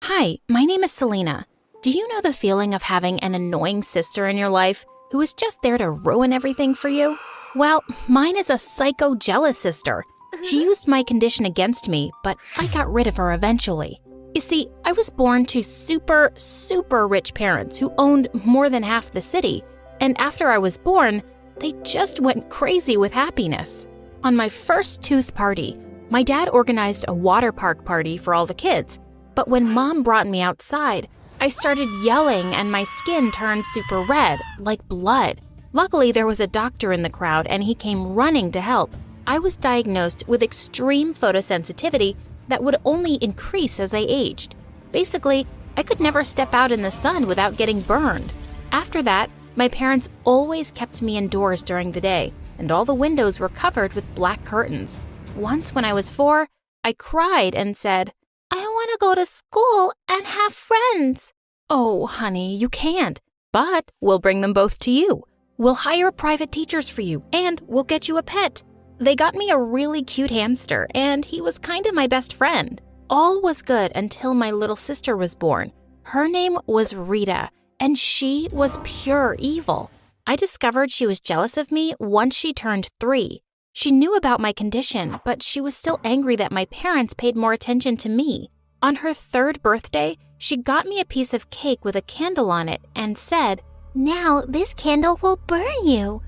Hi, my name is Selena. Do you know the feeling of having an annoying sister in your life who is just there to ruin everything for you? Well, mine is a psycho jealous sister. She used my condition against me, but I got rid of her eventually. You see, I was born to super rich parents who owned more than half the city, and after I was born, they just went crazy with happiness. On my first tooth party, my dad organized a water park party for all the kids, but when Mom brought me outside, I started yelling and my skin turned super red, like blood. Luckily, there was a doctor in the crowd and he came running to help. I was diagnosed with extreme photosensitivity that would only increase as I aged. Basically, I could never step out in the sun without getting burned. After that, my parents always kept me indoors during the day, and all the windows were covered with black curtains. Once when I was 4, I cried and said, "I want to go to school and have friends." "Oh, honey, you can't, but we'll bring them both to you. We'll hire private teachers for you, and we'll get you a pet." They got me a really cute hamster, and he was kind of my best friend. All was good until my little sister was born. Her name was Rita, and she was pure evil. I discovered she was jealous of me once she turned 3. She knew about my condition, but she was still angry that my parents paid more attention to me. On her 3rd birthday, she got me a piece of cake with a candle on it and said, "Now this candle will burn you."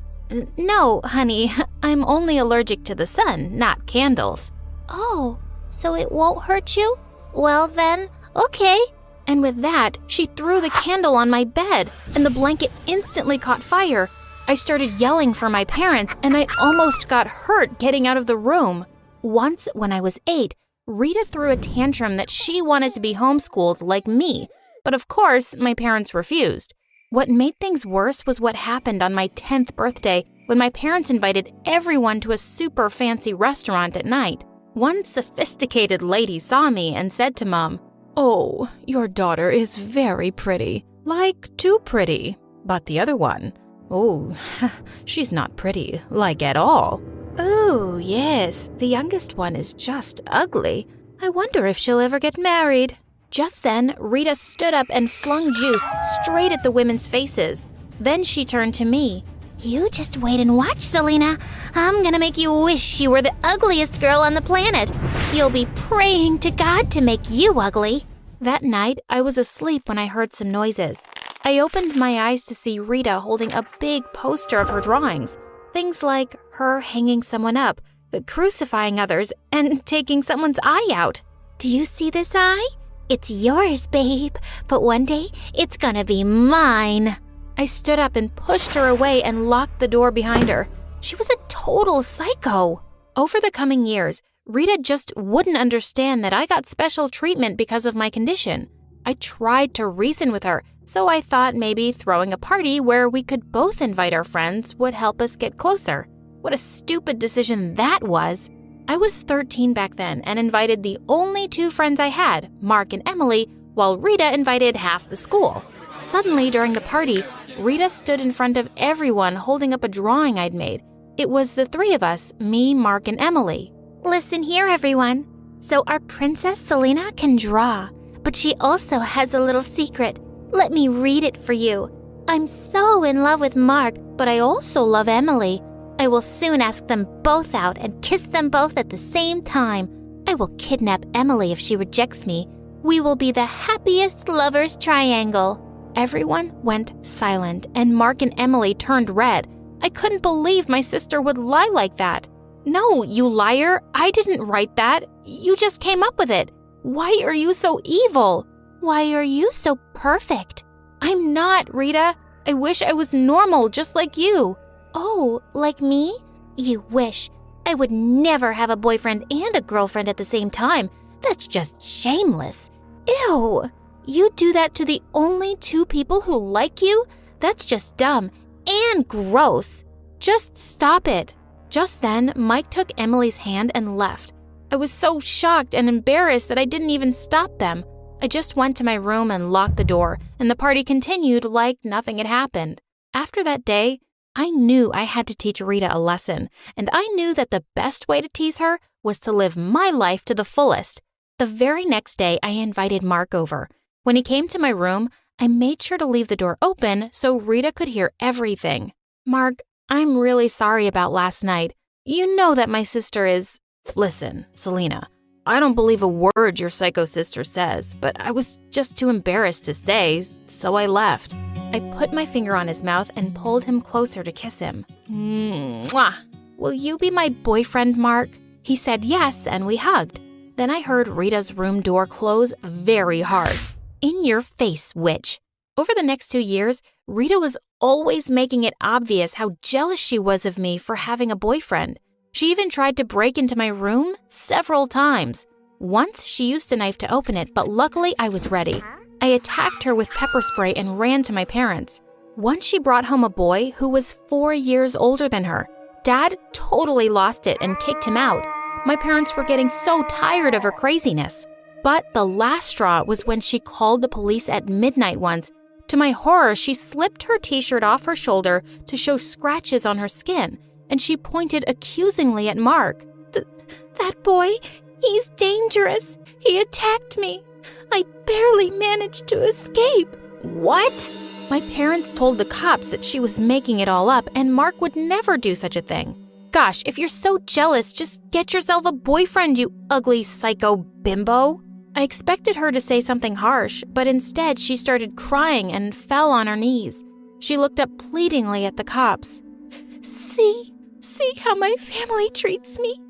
"No, honey, I'm only allergic to the sun, not candles." "Oh, so it won't hurt you? Well then, okay." And with that, she threw the candle on my bed, and the blanket instantly caught fire. I started yelling for my parents, and I almost got hurt getting out of the room. Once, when I was 8, Rita threw a tantrum that she wanted to be homeschooled like me, but of course, my parents refused. What made things worse was what happened on my 10th birthday when my parents invited everyone to a super fancy restaurant at night. One sophisticated lady saw me and said to Mom, "Oh, your daughter is very pretty, like too pretty. But the other one, oh, she's not pretty, like at all." "Oh, yes, the youngest one is just ugly. I wonder if she'll ever get married." Just then, Rita stood up and flung juice straight at the women's faces. Then she turned to me. "You just wait and watch, Selena. I'm gonna make you wish you were the ugliest girl on the planet. You'll be praying to God to make you ugly." That night, I was asleep when I heard some noises. I opened my eyes to see Rita holding a big poster of her drawings. Things like her hanging someone up, crucifying others, and taking someone's eye out. "Do you see this eye? It's yours, babe, but one day it's gonna be mine." I stood up and pushed her away and locked the door behind her. She was a total psycho. Over the coming years, Rita just wouldn't understand that I got special treatment because of my condition. I tried to reason with her, so I thought maybe throwing a party where we could both invite our friends would help us get closer. What a stupid decision that was. I was 13 back then and invited the only 2 friends I had, Mark and Emily, while Rita invited half the school. Suddenly, during the party, Rita stood in front of everyone holding up a drawing I'd made. It was the 3 of us, me, Mark, and Emily. "Listen here, everyone. So our princess Selena can draw, but she also has a little secret. Let me read it for you. I'm so in love with Mark, but I also love Emily. I will soon ask them both out and kiss them both at the same time. I will kidnap Emily if she rejects me. We will be the happiest lovers triangle." Everyone went silent, and Mark and Emily turned red. I couldn't believe my sister would lie like that. "No, you liar! I didn't write that. You just came up with it. Why are you so evil?" "Why are you so perfect?" "I'm not, Rita. I wish I was normal, just like you." "Oh, like me? You wish. I would never have a boyfriend and a girlfriend at the same time. That's just shameless. Ew! You do that to the only 2 people who like you? That's just dumb and gross. Just stop it." Just then, Mike took Emily's hand and left. I was so shocked and embarrassed that I didn't even stop them. I just went to my room and locked the door, and the party continued like nothing had happened. After that day, I knew I had to teach Rita a lesson, and I knew that the best way to tease her was to live my life to the fullest. The very next day, I invited Mark over. When he came to my room, I made sure to leave the door open so Rita could hear everything. "Mark, I'm really sorry about last night. You know that my sister is—" "Listen, Selena, I don't believe a word your psycho sister says, but I was just too embarrassed to say, so I left." I put my finger on his mouth and pulled him closer to kiss him. Mwah! "Will you be my boyfriend, Mark?" He said yes, and we hugged. Then I heard Rita's room door close very hard. "In your face, witch." Over the next 2 years, Rita was always making it obvious how jealous she was of me for having a boyfriend. She even tried to break into my room several times. Once, she used a knife to open it, but luckily I was ready. I attacked her with pepper spray and ran to my parents. Once she brought home a boy who was 4 years older than her. Dad totally lost it and kicked him out. My parents were getting so tired of her craziness. But the last straw was when she called the police at midnight once. To my horror, she slipped her t-shirt off her shoulder to show scratches on her skin, and she pointed accusingly at Mark. That boy, he's dangerous. He attacked me. I barely managed to escape." "What?" My parents told the cops that she was making it all up and Mark would never do such a thing. "Gosh, if you're so jealous, just get yourself a boyfriend, you ugly psycho bimbo." I expected her to say something harsh, but instead she started crying and fell on her knees. She looked up pleadingly at the cops. See how my family treats me.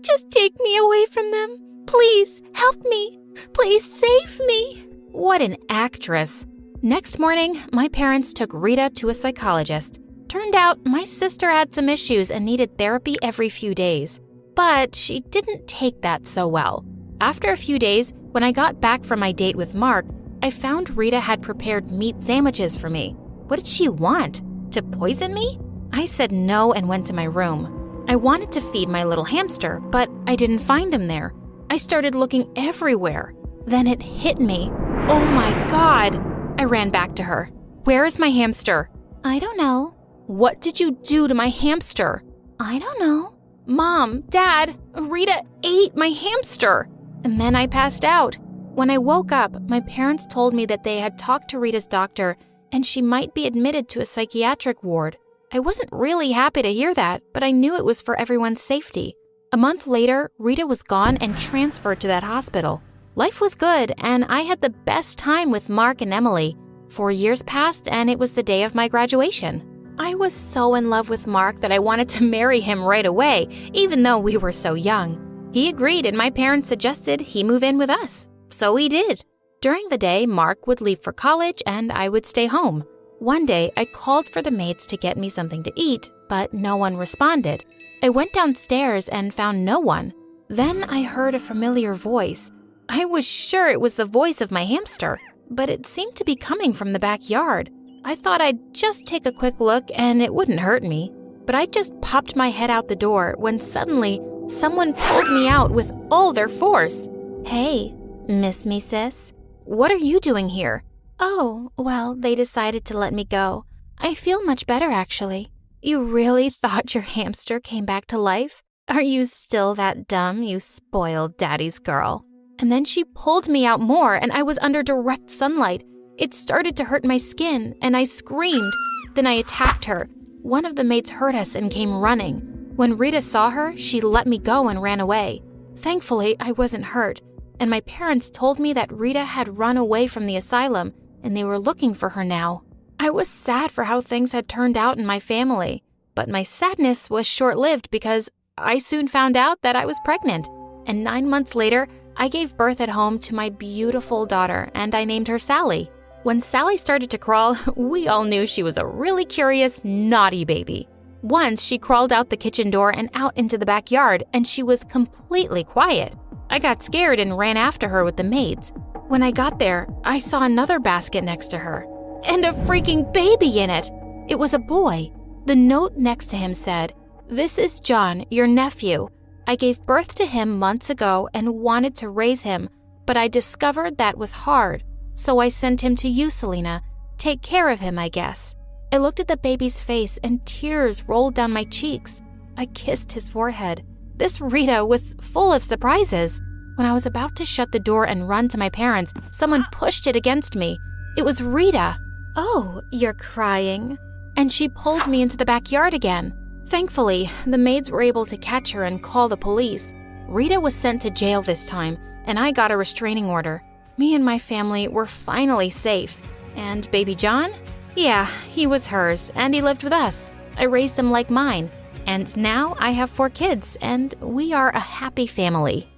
Just take me away from them. Please, help me. Please save me." What an actress. Next morning, my parents took Rita to a psychologist. Turned out my sister had some issues and needed therapy every few days. But she didn't take that so well. After a few days, when I got back from my date with Mark, I found Rita had prepared meat sandwiches for me. What did she want? To poison me? I said no and went to my room. I wanted to feed my little hamster, but I didn't find him there. I started looking everywhere. Then it hit me. Oh my God! I ran back to her. "Where is my hamster?" "I don't know." "What did you do to my hamster?" "I don't know." "Mom, Dad, Rita ate my hamster." And then I passed out. When I woke up, my parents told me that they had talked to Rita's doctor and she might be admitted to a psychiatric ward. I wasn't really happy to hear that, but I knew it was for everyone's safety. A month later, Rita was gone and transferred to that hospital. Life was good, and I had the best time with Mark and Emily. 4 years passed, and it was the day of my graduation. I was so in love with Mark that I wanted to marry him right away, even though we were so young. He agreed, and my parents suggested he move in with us. So he did. During the day, Mark would leave for college, and I would stay home. One day, I called for the maids to get me something to eat, but no one responded. I went downstairs and found no one. Then I heard a familiar voice. I was sure it was the voice of my hamster, but it seemed to be coming from the backyard. I thought I'd just take a quick look and it wouldn't hurt me. But I just popped my head out the door when suddenly someone pulled me out with all their force. "Hey, miss me, sis? What are you doing here?" "Oh, well, they decided to let me go. I feel much better, actually." "You really thought your hamster came back to life? Are you still that dumb, you spoiled daddy's girl?" And then she pulled me out more, and I was under direct sunlight. It started to hurt my skin, and I screamed. Then I attacked her. One of the maids heard us and came running. When Rita saw her, she let me go and ran away. Thankfully, I wasn't hurt, and my parents told me that Rita had run away from the asylum, and they were looking for her now. I was sad for how things had turned out in my family, but my sadness was short-lived because I soon found out that I was pregnant, and 9 months later, I gave birth at home to my beautiful daughter, and I named her Sally. When Sally started to crawl, we all knew she was a really curious, naughty baby. Once, she crawled out the kitchen door and out into the backyard, and she was completely quiet. I got scared and ran after her with the maids. When I got there, I saw another basket next to her, and a freaking baby in it. It was a boy. The note next to him said, "This is John, your nephew. I gave birth to him months ago and wanted to raise him, but I discovered that was hard. So I sent him to you, Selena. Take care of him, I guess." I looked at the baby's face and tears rolled down my cheeks. I kissed his forehead. This Rita was full of surprises. When I was about to shut the door and run to my parents, someone pushed it against me. It was Rita. "Oh, you're crying." And she pulled me into the backyard again. Thankfully, the maids were able to catch her and call the police. Rita was sent to jail this time, and I got a restraining order. Me and my family were finally safe. And baby John? Yeah, he was hers, and he lived with us. I raised him like mine. And now I have 4 kids, and we are a happy family.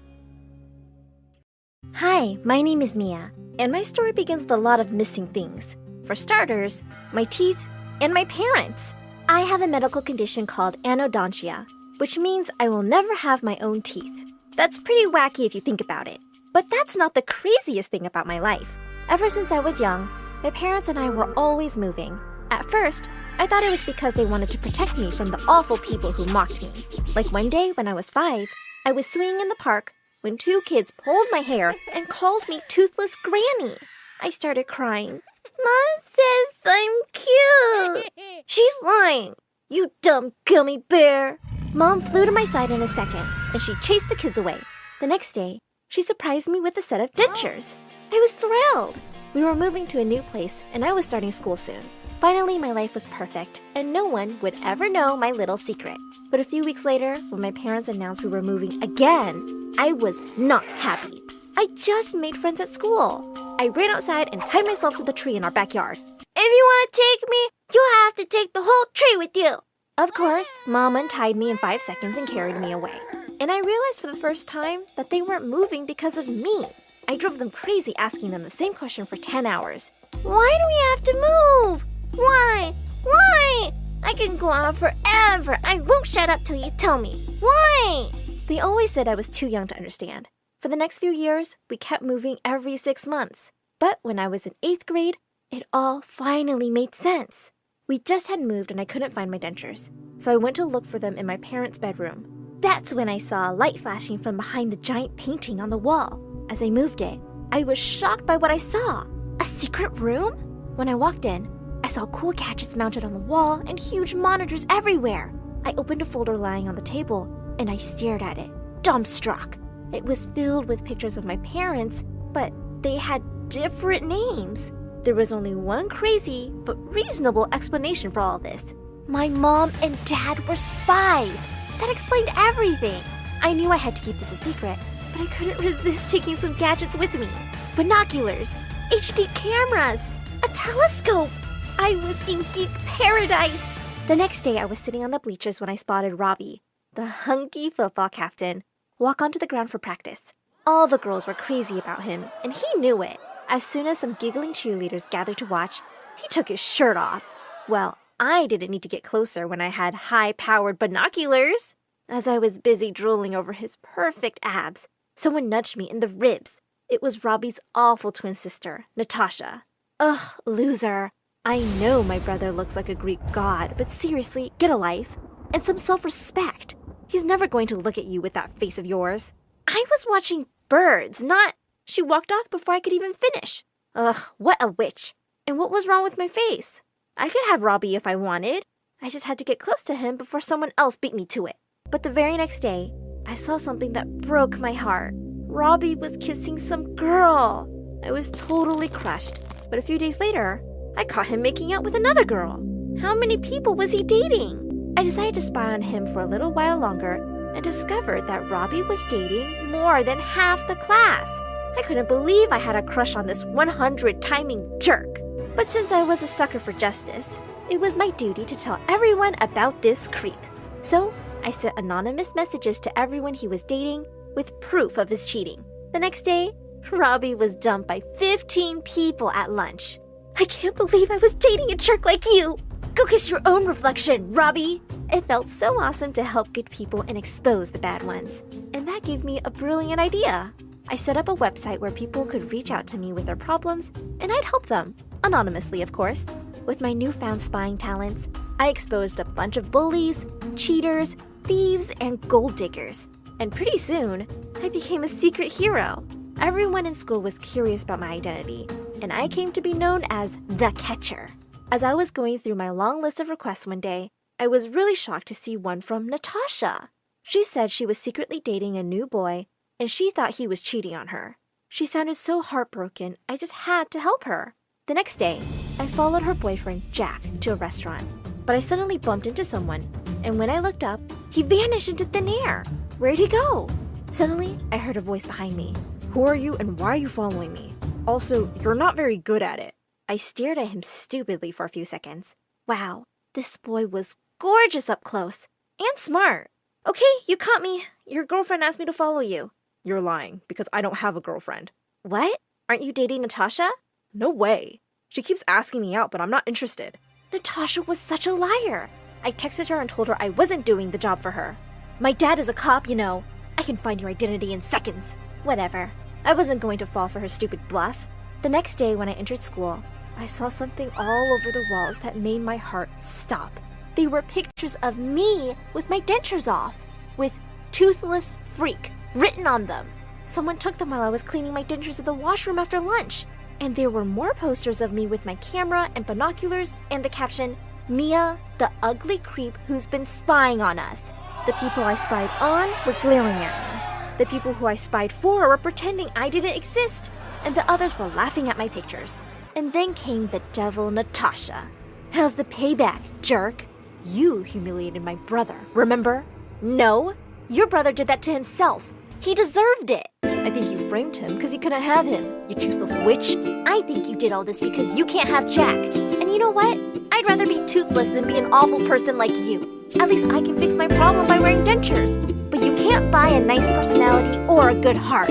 Hi, my name is Mia, and my story begins with a lot of missing things. For starters, my teeth and my parents. I have a medical condition called anodontia, which means I will never have my own teeth. That's pretty wacky if you think about it. But that's not the craziest thing about my life. Ever since I was young, my parents and I were always moving. At first, I thought it was because they wanted to protect me from the awful people who mocked me. Like one day when I was 5, I was swinging in the park when 2 kids pulled my hair and called me Toothless Granny. I started crying. Mom says I'm cute. She's lying. You dumb gummy bear. Mom flew to my side in a second, and she chased the kids away. The next day, she surprised me with a set of dentures. I was thrilled. We were moving to a new place, and I was starting school soon. Finally, my life was perfect, and no one would ever know my little secret. But a few weeks later, when my parents announced we were moving again, I was not happy. I just made friends at school. I ran outside and tied myself to the tree in our backyard. If you want to take me, you'll have to take the whole tree with you. Of course, Mom untied me in 5 seconds and carried me away. And I realized for the first time that they weren't moving because of me. I drove them crazy asking them the same question for 10 hours. Why do we have to move? Why? Why? I can go on forever. I won't shut up till you tell me. Why? They always said I was too young to understand. For the next few years, we kept moving every 6 months. But when I was in 8th grade, it all finally made sense. We just had moved and I couldn't find my dentures, so I went to look for them in my parents' bedroom. That's when I saw a light flashing from behind the giant painting on the wall. As I moved it, I was shocked by what I saw. A secret room? When I walked in, I saw cool gadgets mounted on the wall and huge monitors everywhere. I opened a folder lying on the table and I stared at it, dumbstruck. It was filled with pictures of my parents, but they had different names. There was only one crazy but reasonable explanation for all this. My mom and dad were spies. That explained everything. I knew I had to keep this a secret, but I couldn't resist taking some gadgets with me. Binoculars, HD cameras, a telescope. I was in geek paradise. The next day, I was sitting on the bleachers when I spotted Robbie, the hunky football captain, walk onto the ground for practice. All the girls were crazy about him, and he knew it. As soon as some giggling cheerleaders gathered to watch, he took his shirt off. Well, I didn't need to get closer when I had high-powered binoculars. As I was busy drooling over his perfect abs, someone nudged me in the ribs. It was Robbie's awful twin sister, Natasha. Ugh, loser. I know my brother looks like a Greek god, but seriously, get a life. And some self-respect. He's never going to look at you with that face of yours. I was watching birds, not... She walked off before I could even finish. Ugh, what a witch. And what was wrong with my face? I could have Robbie if I wanted. I just had to get close to him before someone else beat me to it. But the very next day, I saw something that broke my heart. Robbie was kissing some girl. I was totally crushed. But a few days later, I caught him making out with another girl. How many people was he dating? I decided to spy on him for a little while longer and discovered that Robbie was dating more than half the class. I couldn't believe I had a crush on this 100 timing jerk. But since I was a sucker for justice, it was my duty to tell everyone about this creep. So I sent anonymous messages to everyone he was dating with proof of his cheating. The next day, Robbie was dumped by 15 people at lunch. I can't believe I was dating a jerk like you. Go kiss your own reflection, Robbie. It felt so awesome to help good people and expose the bad ones. And that gave me a brilliant idea. I set up a website where people could reach out to me with their problems, and I'd help them, anonymously of course. With my newfound spying talents, I exposed a bunch of bullies, cheaters, thieves, and gold diggers. And pretty soon, I became a secret hero. Everyone in school was curious about my identity, and I came to be known as the Catcher. As I was going through my long list of requests one day, I was really shocked to see one from Natasha. She said she was secretly dating a new boy and she thought he was cheating on her. She sounded so heartbroken, I just had to help her. The next day, I followed her boyfriend, Jack, to a restaurant, but I suddenly bumped into someone, and when I looked up, he vanished into thin air. Where'd he go? Suddenly, I heard a voice behind me. Who are you and why are you following me? Also, you're not very good at it. I stared at him stupidly for a few seconds. Wow, this boy was gorgeous up close and smart. Okay, you caught me. Your girlfriend asked me to follow you. You're lying, because I don't have a girlfriend. What? Aren't you dating Natasha? No way. She keeps asking me out, but I'm not interested. Natasha was such a liar. I texted her and told her I wasn't doing the job for her. My dad is a cop, you know. I can find your identity in seconds. Whatever. I wasn't going to fall for her stupid bluff. The next day when I entered school, I saw something all over the walls that made my heart stop. They were pictures of me with my dentures off, with toothless freak written on them. Someone took them while I was cleaning my dentures at the washroom after lunch. And there were more posters of me with my camera and binoculars and the caption, Mia, the ugly creep who's been spying on us. The people I spied on were glaring at me. The people who I spied for were pretending I didn't exist. And the others were laughing at my pictures. And then came the devil Natasha. How's the payback, jerk? You humiliated my brother, remember? No, your brother did that to himself. He deserved it. I think you framed him because you couldn't have him, you toothless witch. I think you did all this because you can't have Jack. And you know what? I'd rather be toothless than be an awful person like you. At least I can fix my problem by wearing dentures. But you can't buy a nice personality or a good heart.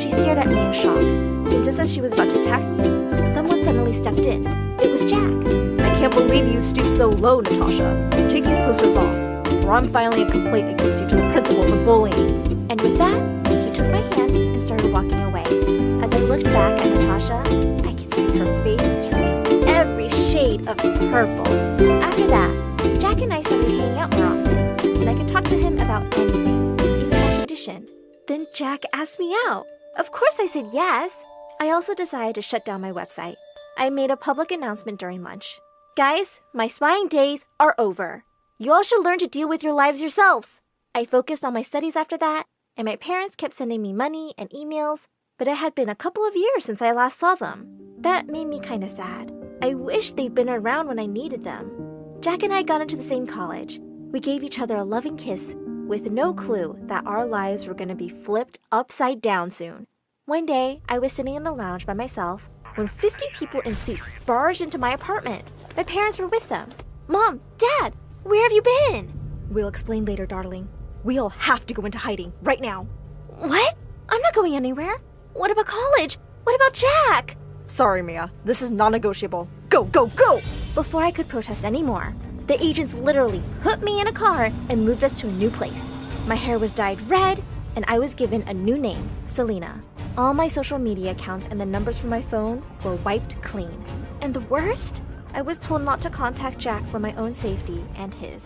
She stared at me in shock. And just as she was about to attack me, someone suddenly stepped in. It was Jack. I can't believe you stooped so low, Natasha. Take these posters off, or I'm filing a complaint against you to the principal for bullying. And with that, he took my hand and started walking away. As I looked back at Natasha, I could see her face turning every shade of purple. After that, Jack and I started hanging out more often, and I could talk to him about anything, even my condition. Then Jack asked me out. Of course I said yes. I also decided to shut down my website. I made a public announcement during lunch. Guys, my spying days are over. You all should learn to deal with your lives yourselves. I focused on my studies after that, and my parents kept sending me money and emails, but it had been a couple of years since I last saw them. That made me kind of sad. I wish they'd been around when I needed them. Jack and I got into the same college. We gave each other a loving kiss, with no clue that our lives were going to be flipped upside down soon. One day, I was sitting in the lounge by myself when 50 people in suits barged into my apartment. My parents were with them. Mom, Dad, where have you been? We'll explain later, darling. We all have to go into hiding right now. What? I'm not going anywhere. What about college? What about Jack? Sorry, Mia. This is non-negotiable. Go, go, go! Before I could protest anymore, the agents literally put me in a car and moved us to a new place. My hair was dyed red, and I was given a new name, Selena. All my social media accounts and the numbers from my phone were wiped clean. And the worst? I was told not to contact Jack for my own safety and his.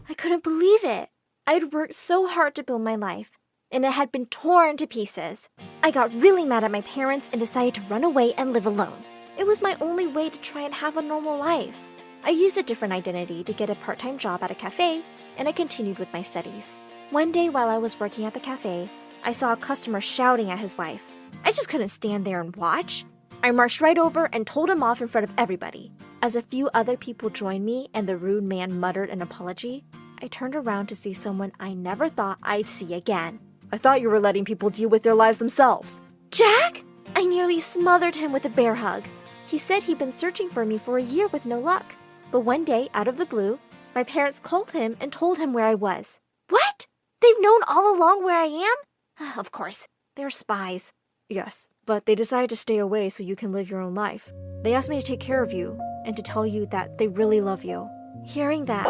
I couldn't believe it. I'd worked so hard to build my life, and it had been torn to pieces. I got really mad at my parents and decided to run away and live alone. It was my only way to try and have a normal life. I used a different identity to get a part-time job at a cafe, and I continued with my studies. One day while I was working at the cafe, I saw a customer shouting at his wife. I just couldn't stand there and watch. I marched right over and told him off in front of everybody. As a few other people joined me and the rude man muttered an apology, I turned around to see someone I never thought I'd see again. I thought you were letting people deal with their lives themselves. Jack? I nearly smothered him with a bear hug. He said he'd been searching for me for a year with no luck. But one day, out of the blue, my parents called him and told him where I was. What? They've known all along where I am? Of course, they're spies. Yes, but they decided to stay away so you can live your own life. They asked me to take care of you and to tell you that they really love you. Hearing that,